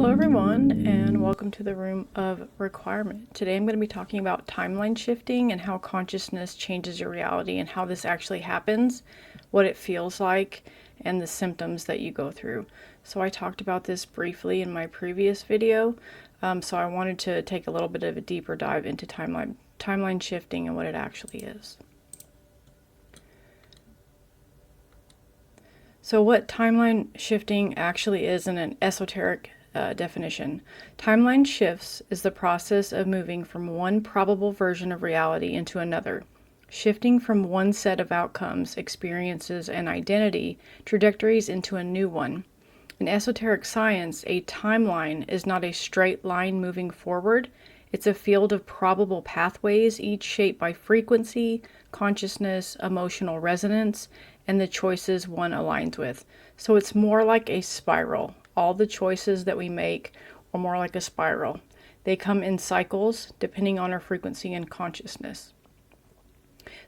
Hello everyone, and welcome to the Room of Requirement. Today I'm going to be talking about timeline shifting and how consciousness changes your reality and how this actually happens, what it feels like, and the symptoms that you go through. So I talked about this briefly in my previous video, so I wanted to take a little bit of a deeper dive into timeline shifting and what it actually is. So what timeline shifting actually is in an esoteric definition. Timeline shifts is the process of moving from one probable version of reality into another, shifting from one set of outcomes, experiences, and identity trajectories into a new one. In esoteric science, a timeline is not a straight line moving forward. It's a field of probable pathways, each shaped by frequency, consciousness, emotional resonance, and the choices one aligns with. So it's more like a spiral. All the choices that we make are more like a spiral. They come in cycles depending on our frequency and consciousness.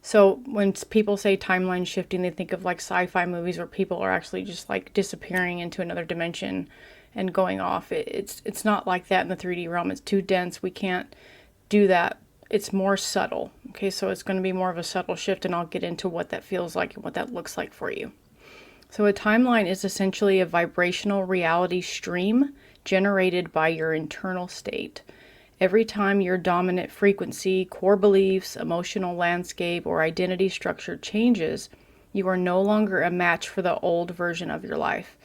So when people say timeline shifting, they think of like sci-fi movies where people are actually just like disappearing into another dimension and going off. It's not like that in the 3D realm. It's too dense. We can't do that. It's more subtle. Okay, so it's going to be more of a subtle shift, and I'll get into what that feels like and what that looks like for you. So a timeline is essentially a vibrational reality stream generated by your internal state. Every time your dominant frequency, core beliefs, emotional landscape, or identity structure changes, you are no longer a match for the old version of your life,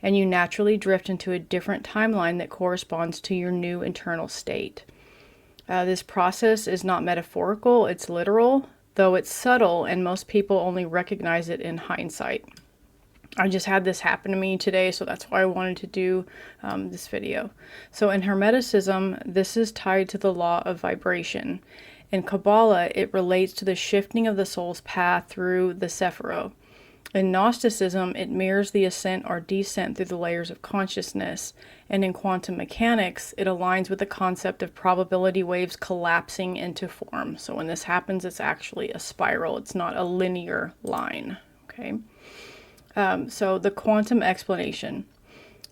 and you naturally drift into a different timeline that corresponds to your new internal state. This process is not metaphorical, it's literal, though it's subtle, and most people only recognize it in hindsight. I just had this happen to me today, so that's why I wanted to do this video. So in Hermeticism, this is tied to the law of vibration. In Kabbalah, it relates to the shifting of the soul's path through the Sephirot. In Gnosticism, it mirrors the ascent or descent through the layers of consciousness. And in quantum mechanics, it aligns with the concept of probability waves collapsing into form. So when this happens, it's actually a spiral. It's not a linear line, okay? So the quantum explanation.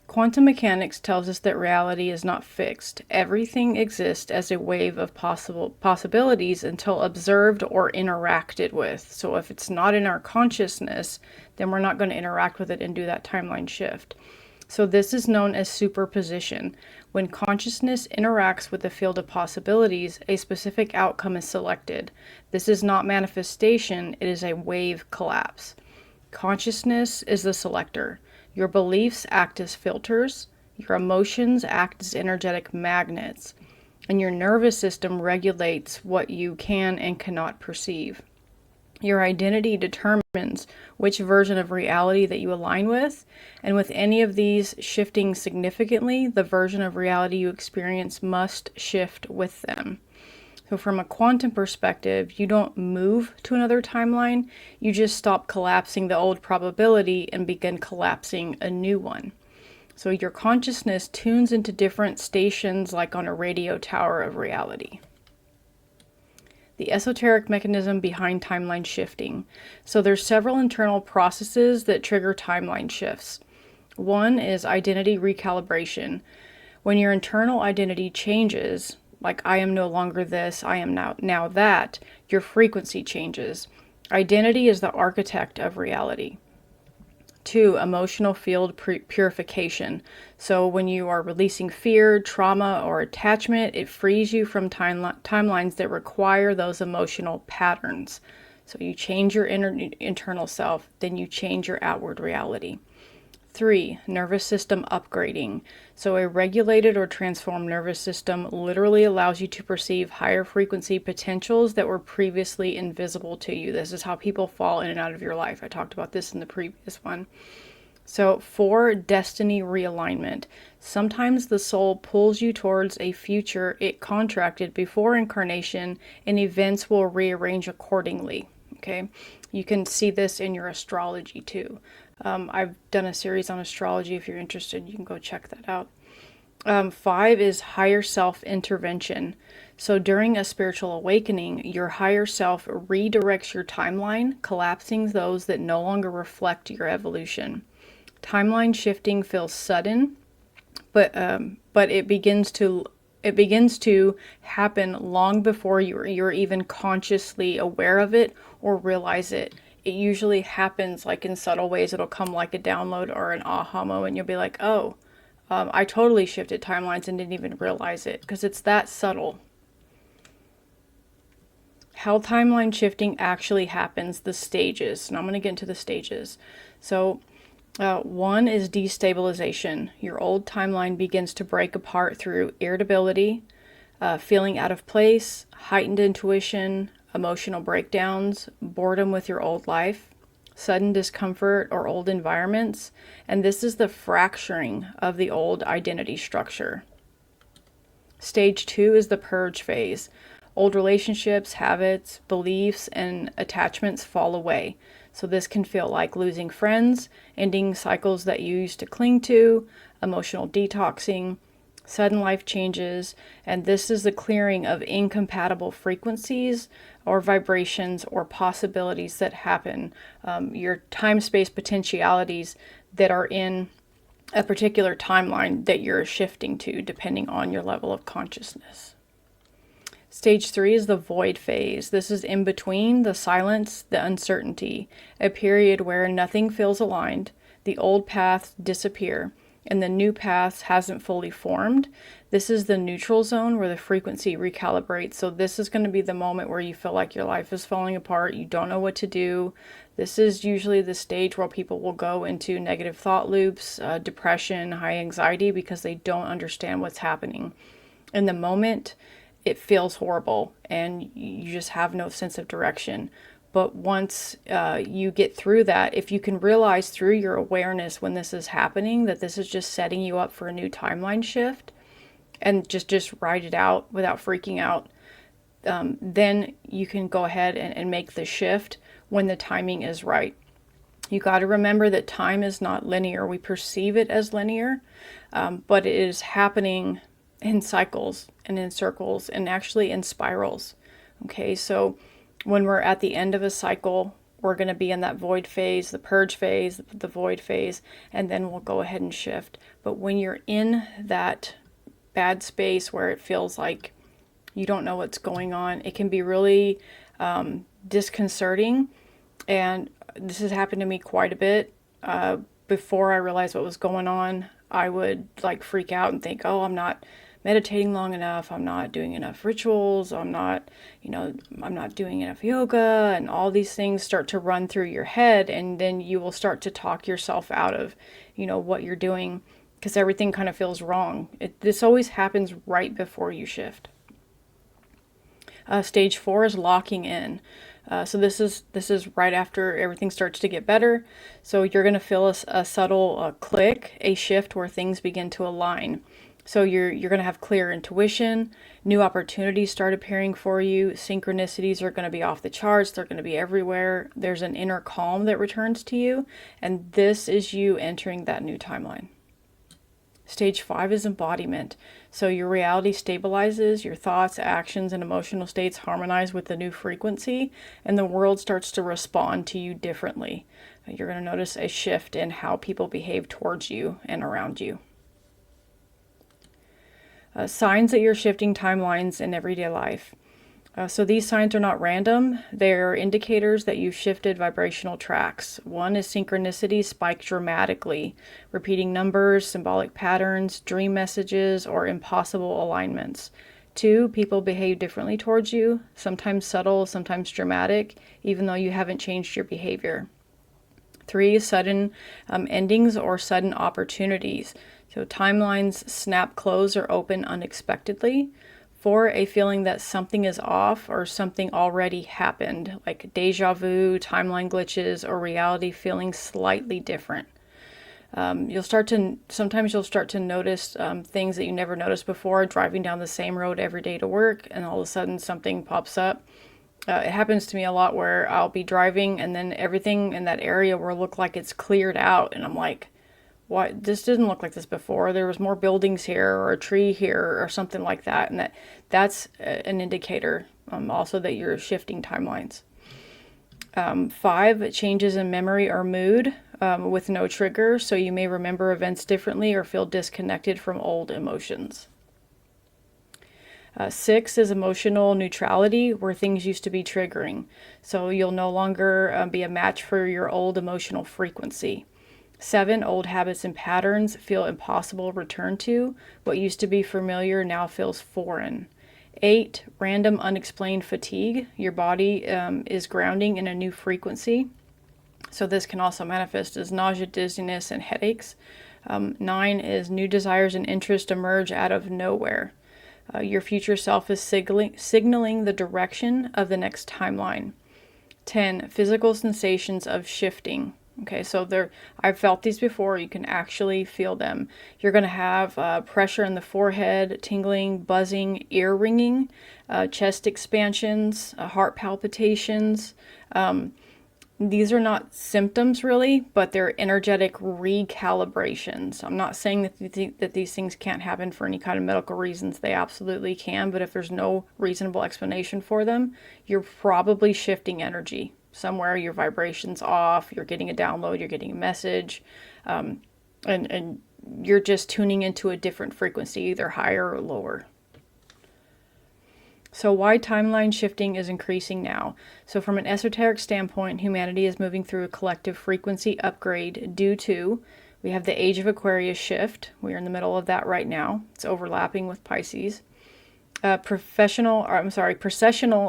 Quantum mechanics tells us that reality is not fixed. Everything exists as a wave of possibilities until observed or interacted with. So if it's not in our consciousness, then we're not going to interact with it and do that timeline shift. So this is known as superposition. When consciousness interacts with the field of possibilities, a specific outcome is selected. This is not manifestation, it is a wave collapse. Consciousness is the selector. Your beliefs act as filters, your emotions act as energetic magnets, and your nervous system regulates what you can and cannot perceive. Your identity determines which version of reality that you align with, and with any of these shifting significantly, the version of reality you experience must shift with them. So from a quantum perspective, you don't move to another timeline, you just stop collapsing the old probability and begin collapsing a new one. So your consciousness tunes into different stations like on a radio tower of reality. The esoteric mechanism behind timeline shifting. So there's several internal processes that trigger timeline shifts. One is identity recalibration. When your internal identity changes, like I am no longer this, I am now that, your frequency changes. Identity is the architect of reality. 2, emotional field purification. So when you are releasing fear, trauma, or attachment, it frees you from timelines that require those emotional patterns. So you change your internal self, then you change your outward reality. 3, nervous system upgrading. So a regulated or transformed nervous system literally allows you to perceive higher frequency potentials that were previously invisible to you. This is how people fall in and out of your life. I talked about this in the previous one. So 4, destiny realignment. Sometimes the soul pulls you towards a future it contracted before incarnation, and events will rearrange accordingly. Okay, you can see this in your astrology too. I've done a series on astrology. If you're interested, you can go check that out. 5 is higher self intervention. So during a spiritual awakening, your higher self redirects your timeline, collapsing those that no longer reflect your evolution. Timeline shifting feels sudden, but it begins to happen long before you're even consciously aware of it or realize it. It usually happens like in subtle ways. It'll come like a download or an aha moment. You'll be like, oh, I totally shifted timelines and didn't even realize it, because it's that subtle. How timeline shifting actually happens, the stages. And I'm going to get into the stages. So one is destabilization. Your old timeline begins to break apart through irritability, feeling out of place, heightened intuition, emotional breakdowns, boredom with your old life, sudden discomfort or old environments. And this is the fracturing of the old identity structure. Stage 2 is the purge phase. Old relationships, habits, beliefs, and attachments fall away. So this can feel like losing friends, ending cycles that you used to cling to, emotional detoxing, sudden life changes, and this is the clearing of incompatible frequencies or vibrations or possibilities that happen, your time-space potentialities that are in a particular timeline that you're shifting to depending on your level of consciousness. Stage 3 is the void phase. This is in between the silence, the uncertainty, a period where nothing feels aligned, the old paths disappear, and the new path hasn't fully formed. This is the neutral zone where the frequency recalibrates. So this is going to be the moment where you feel like your life is falling apart. You don't know what to do. This is usually the stage where people will go into negative thought loops, depression, high anxiety, because they don't understand what's happening. In the moment, it feels horrible and you just have no sense of direction. But once you get through that, if you can realize through your awareness when this is happening, that this is just setting you up for a new timeline shift, and just ride it out without freaking out, then you can go ahead and make the shift when the timing is right. You got to remember that time is not linear. We perceive it as linear, but it is happening in cycles and in circles and actually in spirals. Okay, so when we're at the end of a cycle, we're going to be in that void phase, the purge phase, the void phase, and then we'll go ahead and shift. But when you're in that bad space where it feels like you don't know what's going on, it can be really disconcerting. And this has happened to me quite a bit. Before I realized what was going on, I would like freak out and think, oh, I'm not meditating long enough, I'm not doing enough rituals, I'm not doing enough yoga, and all these things start to run through your head, and then you will start to talk yourself out of, what you're doing, because everything kind of feels wrong. This always happens right before you shift. Stage 4 is locking in. So this is right after everything starts to get better. So you're going to feel a subtle click, a shift where things begin to align. So you're going to have clear intuition, new opportunities start appearing for you, synchronicities are going to be off the charts, they're going to be everywhere. There's an inner calm that returns to you, and this is you entering that new timeline. Stage 5 is embodiment. So your reality stabilizes, your thoughts, actions, and emotional states harmonize with the new frequency, and the world starts to respond to you differently. You're going to notice a shift in how people behave towards you and around you. Signs that you're shifting timelines in everyday life. So these signs are not random. They're indicators that you've shifted vibrational tracks. One is synchronicity spiked dramatically, repeating numbers, symbolic patterns, dream messages, or impossible alignments. 2, people behave differently towards you, sometimes subtle, sometimes dramatic, even though you haven't changed your behavior. 3, sudden endings or sudden opportunities. So timelines snap close or open unexpectedly. 4, a feeling that something is off or something already happened, like deja vu, timeline glitches, or reality feeling slightly different. Sometimes you'll start to notice things that you never noticed before, driving down the same road every day to work, and all of a sudden something pops up. It happens to me a lot where I'll be driving and then everything in that area will look like it's cleared out, and I'm like, why, this didn't look like this before. There was more buildings here or a tree here or something like that. And that's an indicator also that you're shifting timelines. 5, changes in memory or mood with no trigger, so you may remember events differently or feel disconnected from old emotions. 6 is emotional neutrality, where things used to be triggering. So you'll no longer be a match for your old emotional frequency. 7, old habits and patterns feel impossible to return to. What used to be familiar now feels foreign. 8, random unexplained fatigue. Your body is grounding in a new frequency. So this can also manifest as nausea, dizziness, and headaches. 9 is new desires and interests emerge out of nowhere. Your future self is signaling the direction of the next timeline. 10, physical sensations of shifting. Okay, so I've felt these before. You can actually feel them. You're going to have pressure in the forehead, tingling, buzzing, ear ringing, chest expansions, heart palpitations. These are not symptoms really, but they're energetic recalibrations. I'm not saying that these things can't happen for any kind of medical reasons. They absolutely can, but if there's no reasonable explanation for them, you're probably shifting energy. Somewhere your vibration's off, you're getting a download, you're getting a message, and you're just tuning into a different frequency, either higher or lower. So why timeline shifting is increasing now? So from an esoteric standpoint, humanity is moving through a collective frequency upgrade due to, we have the age of Aquarius shift. We're in the middle of that right now. It's overlapping with Pisces. Processional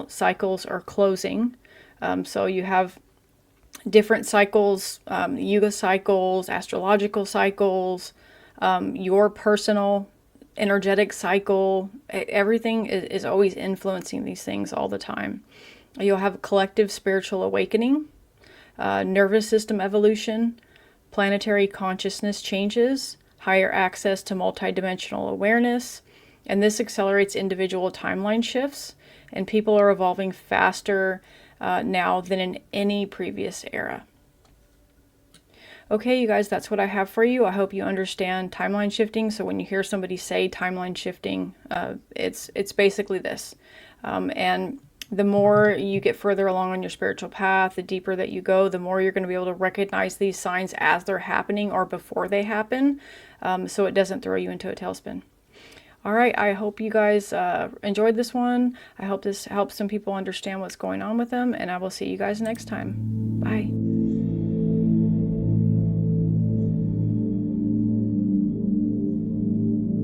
cycles are closing. So you have different cycles, yuga cycles, astrological cycles, your personal energetic cycle. Everything is always influencing these things all the time. You'll have a collective spiritual awakening, nervous system evolution, planetary consciousness changes, higher access to multidimensional awareness, and this accelerates individual timeline shifts, and people are evolving faster now than in any previous era. Okay, you guys, that's what I have for you. I hope you understand timeline shifting. So when you hear somebody say timeline shifting, it's basically this. And the more you get further along on your spiritual path, the deeper that you go, the more you're going to be able to recognize these signs as they're happening or before they happen, so it doesn't throw you into a tailspin. All right, I hope you guys enjoyed this one. I hope this helps some people understand what's going on with them, and I will see you guys next time.